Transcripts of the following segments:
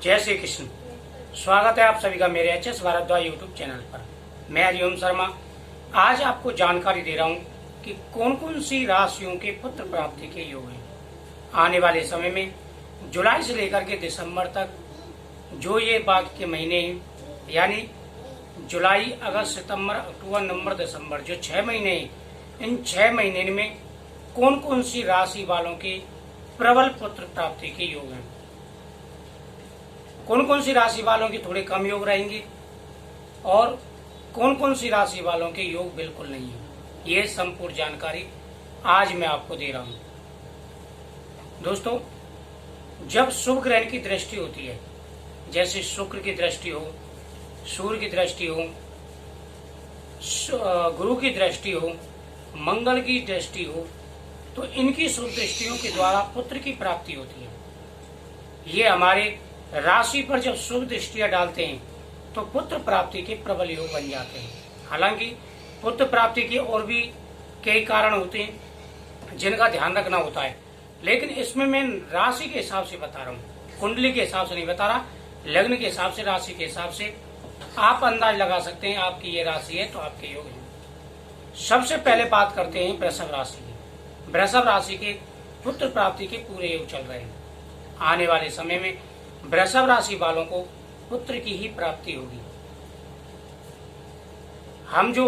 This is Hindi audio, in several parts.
जय श्री कृष्ण। स्वागत है आप सभी का मेरे H S Bhardwaj YouTube channel पर। मैं हरिओम शर्मा आज आपको जानकारी दे रहा हूँ कि कौन कौन सी राशियों के पुत्र प्राप्ति के योग हैं। आने वाले समय में जुलाई से लेकर के दिसंबर तक जो ये बाकी के महीने हैं, यानी जुलाई, अगस्त, सितंबर, अक्टूबर, नवंबर, दिसंबर, जो 6 महीने हैं, इन 6 महीने में कौन कौन सी राशि वालों के प्रबल पुत्र प्राप्ति के योग हैं, कौन कौन सी राशि वालों के थोड़े कम योग रहेंगे और कौन कौन सी राशि वालों के योग बिल्कुल नहीं है, ये संपूर्ण जानकारी आज मैं आपको दे रहा हूं। दोस्तों, जब शुभ ग्रहण की दृष्टि होती है, जैसे शुक्र की दृष्टि हो, सूर्य की दृष्टि हो, गुरु की दृष्टि हो, मंगल की दृष्टि हो, तो इनकी शुभ दृष्टियों के द्वारा पुत्र की प्राप्ति होती है। ये हमारे राशि पर जब शुभ दृष्टियां डालते हैं तो पुत्र प्राप्ति के प्रबल योग बन जाते हैं। हालांकि पुत्र प्राप्ति के और भी कई कारण होते हैं जिनका ध्यान रखना होता है, लेकिन इसमें मैं राशि के हिसाब से बता रहा हूँ, कुंडली के हिसाब से नहीं बता रहा। लग्न के हिसाब से, राशि के हिसाब से आप अंदाज लगा सकते हैं आपकी ये राशि है तो आपके योग है। सबसे पहले बात करते हैं वृषभ राशि की। वृषभ राशि के पुत्र प्राप्ति के पूरे योग चल रहे हैं। आने वाले समय में वृषभ राशि वालों को पुत्र की ही प्राप्ति होगी। हम जो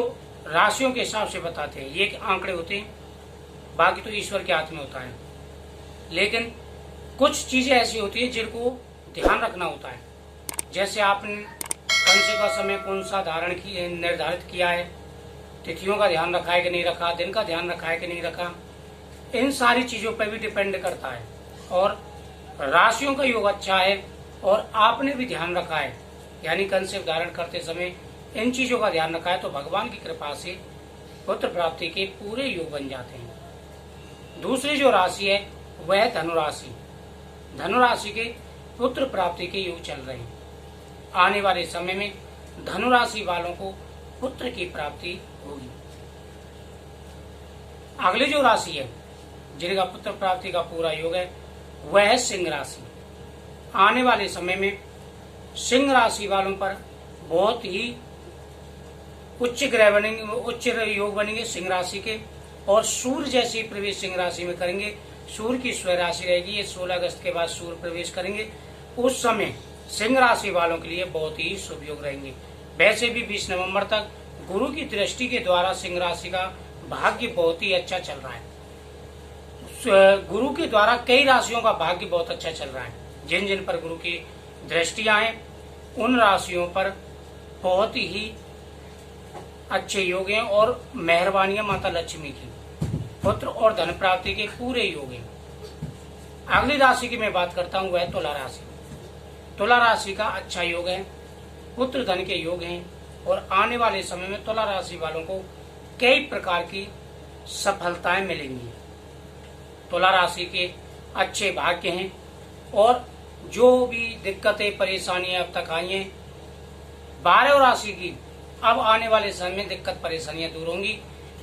राशियों के हिसाब से बताते हैं ये आंकड़े होते हैं, बाकी तो ईश्वर के हाथ में होता है, लेकिन कुछ चीजें ऐसी होती है जिनको ध्यान रखना होता है। जैसे आपने कंसे का समय कौन सा निर्धारित किया है, तिथियों का ध्यान रखा है कि नहीं रखा, दिन का ध्यान रखा है कि नहीं रखा, इन सारी चीजों पर भी डिपेंड करता है। और राशियों का योग अच्छा है और आपने भी ध्यान रखा है, यानी कंसेप्ट धारण करते समय इन चीजों का ध्यान रखा है, तो भगवान की कृपा से पुत्र प्राप्ति के पूरे योग बन जाते हैं। दूसरी जो राशि है वह धनुराशि। धनुराशि के पुत्र प्राप्ति के योग चल रहे हैं। आने वाले समय में धनुराशि वालों को पुत्र की प्राप्ति होगी। अगली जो राशि है जिनका पुत्र प्राप्ति का पूरा योग है वह है सिंह राशि। आने वाले समय में सिंह राशि वालों पर बहुत ही उच्च ग्रह बनेंगे, उच्च योग बनेंगे सिंह राशि के। और सूर्य जैसे प्रवेश सिंह राशि में करेंगे, सूर्य की स्वयं राशि रहेगी, ये 16 अगस्त के बाद सूर्य प्रवेश करेंगे। उस समय सिंह राशि वालों के लिए बहुत ही शुभ योग रहेंगे। वैसे भी 20 नवंबर तक गुरु की दृष्टि के द्वारा सिंह राशि का भाग्य बहुत ही अच्छा चल रहा है। गुरु के द्वारा कई राशियों का भाग्य बहुत अच्छा चल रहा है। जिन जिन पर गुरु की दृष्टियां हैं उन राशियों पर बहुत ही अच्छे योग हैं और मेहरबानियां माता लक्ष्मी की, पुत्र और धन प्राप्ति के पूरे योग हैं। अगली राशि की मैं बात करता हूं वह तुला राशि। तुला राशि का अच्छा योग है, पुत्र धन के योग हैं और आने वाले समय में तुला राशि वालों को कई प्रकार की सफलताएं मिलेंगी। तुला राशि के अच्छे भाग्य हैं और जो भी दिक्कतें परेशानियां अब तक आई हैं 12 राशि की, अब आने वाले समय में दिक्कत परेशानियां दूर होंगी।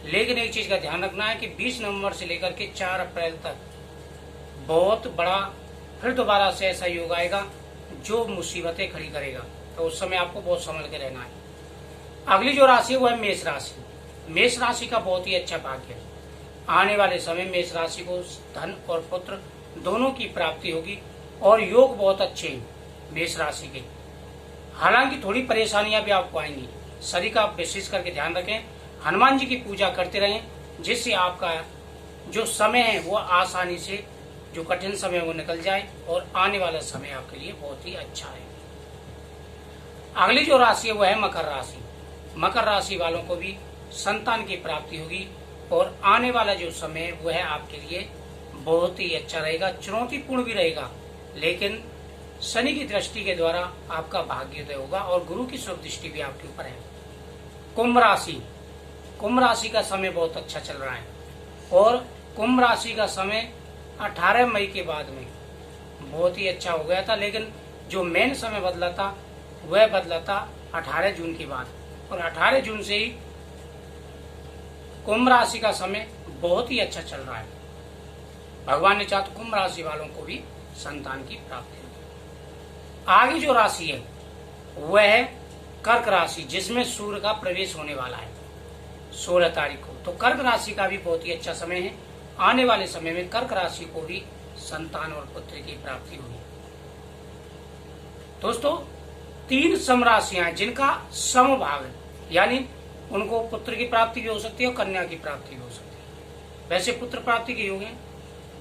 लेकिन एक चीज का ध्यान रखना है कि 20 नवंबर से लेकर के 4 अप्रैल तक बहुत बड़ा फिर दोबारा से ऐसा योग आएगा जो मुसीबतें खड़ी करेगा, तो उस समय आपको बहुत संभल के रहना है। अगली जो राशि है वह है मेष राशि। मेष राशि का बहुत ही अच्छा भाग्य है। आने वाले समय मेष राशि को धन और पुत्र दोनों की प्राप्ति होगी और योग बहुत अच्छे हैं मेष राशि के। हालांकि थोड़ी परेशानियां भी आपको आएंगी, शरीर का विशेष करके ध्यान रखें। हनुमान जी की पूजा करते रहें जिससे आपका जो समय है वो आसानी से, जो कठिन समय वो निकल जाए और आने वाला समय आपके लिए बहुत ही अच्छा है। अगली जो राशि है वह है मकर राशि। मकर राशि वालों को भी संतान की प्राप्ति होगी और आने वाला जो समय है वह आपके लिए बहुत ही अच्छा रहेगा, चुनौतीपूर्ण भी रहेगा, लेकिन शनि की दृष्टि के द्वारा आपका भाग्योदय होगा और गुरु की शुभ दृष्टि भी आपके ऊपर है। कुंभ राशि। कुंभ राशि का समय बहुत अच्छा चल रहा है और कुंभ राशि का समय 18 मई के बाद में बहुत ही अच्छा हो गया था, लेकिन जो मेन समय बदला था वह बदला था 18 जून के बाद, और 18 जून से ही कुंभ राशि का समय बहुत ही अच्छा चल रहा है। भगवान ने चाहा तो कुंभ राशि वालों को भी संतान की प्राप्ति होगी। आगे जो राशि है वह है कर्क राशि, जिसमें सूर्य का प्रवेश होने वाला है 16 तारीख को। तो कर्क राशि का भी बहुत ही अच्छा समय है। आने वाले समय में कर्क राशि को भी संतान और पुत्र की प्राप्ति होगी। दोस्तों, 3 सम राशियां हैं जिनका समभाग है, यानी उनको पुत्र की प्राप्ति भी हो सकती है और कन्या की प्राप्ति भी हो सकती है। वैसे पुत्र प्राप्ति के योग हैं।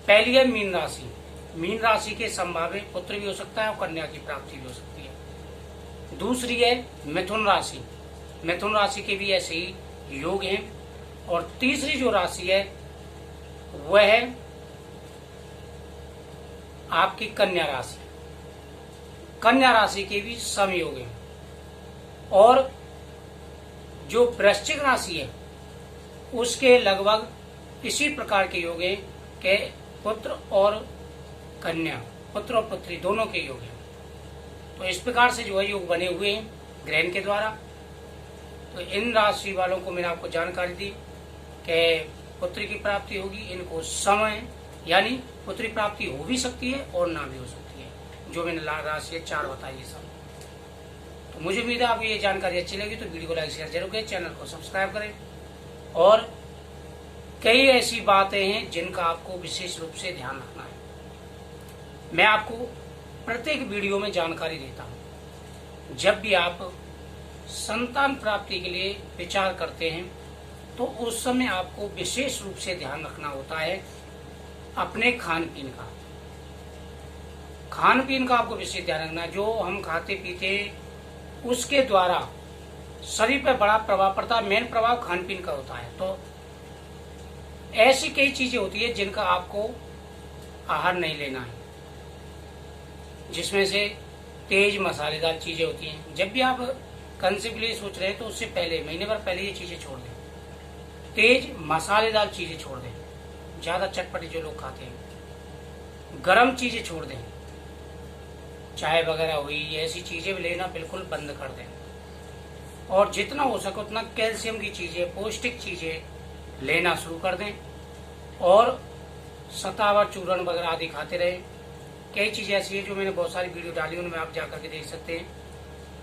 पहली है मीन राशि। मीन राशि के संभाव है पुत्र भी हो सकता है और कन्या की प्राप्ति भी हो सकती है। दूसरी है मिथुन राशि। मिथुन राशि के भी ऐसे ही योग हैं। और तीसरी जो राशि है वह है आपकी कन्या राशि। कन्या राशि के भी समयोग हैं। और जो वृश्चिक राशि है उसके लगभग इसी प्रकार के योग हैं कि पुत्र और कन्या, पुत्र और पुत्री दोनों के योग हैं। तो इस प्रकार से जो है योग बने हुए हैं ग्रहण के द्वारा। तो इन राशि वालों को मैंने आपको जानकारी दी कि पुत्र की प्राप्ति होगी। इनको समय यानी पुत्री प्राप्ति हो भी सकती है और ना भी हो सकती है। जो मैंने राशि 4 बताई है सब। तो मुझे उम्मीद है आपको ये जानकारी अच्छी लगी तो वीडियो को लाइक शेयर जरूर करें, चैनल को सब्सक्राइब करें। और कई ऐसी बातें हैं जिनका आपको विशेष रूप से ध्यान रखना है। मैं आपको प्रत्येक वीडियो में जानकारी देता हूं। जब भी आप संतान प्राप्ति के लिए विचार करते हैं तो उस समय आपको विशेष रूप से ध्यान रखना होता है अपने खान पीन का। खान पीन का आपको विशेष ध्यान रखना। जो हम खाते पीते उसके द्वारा शरीर पर बड़ा प्रभाव पड़ता है। मेन प्रभाव खान पीन का होता है। तो ऐसी कई चीजें होती है जिनका आपको आहार नहीं लेना है, जिसमें से तेज मसालेदार चीजें होती हैं। जब भी आप कंसेप्ट के लिए सोच रहे हैं तो उससे पहले महीने भर पहले ये चीजें छोड़ दें। तेज मसालेदार चीजें छोड़ दें, ज्यादा चटपटी जो लोग खाते हैं। गरम चीजें छोड़ दें, चाय वगैरह हुई, ऐसी चीजें भी लेना बिल्कुल बंद कर दें। और जितना हो सके उतना कैल्शियम की चीजें, पौष्टिक चीजें लेना शुरू कर दें। और सतावर चूर्ण वगैरह आदि खाते रहें। कई चीजें ऐसी है जो मैंने बहुत सारी वीडियो डाली, उनमें आप जाकर के देख सकते हैं।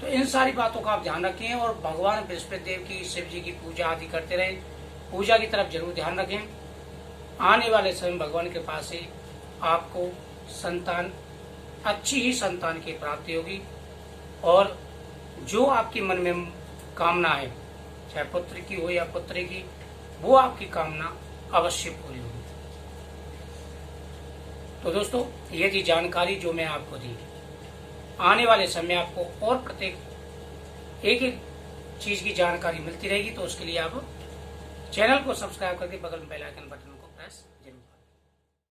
तो इन सारी बातों का आप ध्यान रखें और भगवान बृहस्पति देव की, शिव जी की पूजा आदि करते रहें। पूजा की तरफ जरूर ध्यान रखें। आने वाले समय भगवान के पास से आपको संतान, अच्छी ही संतान की प्राप्ति होगी। और जो आपकी मन में कामना है, चाहे पुत्र की हो या पुत्री की, वो आपकी कामना अवश्य पूरी होगी। तो दोस्तों, ये थी जानकारी जो मैं आपको दी। आने वाले समय आपको और प्रत्येक एक चीज की जानकारी मिलती रहेगी। तो उसके लिए आप चैनल को सब्सक्राइब करके बगल में बेल आइकन बटन को प्रेस जरूर करें।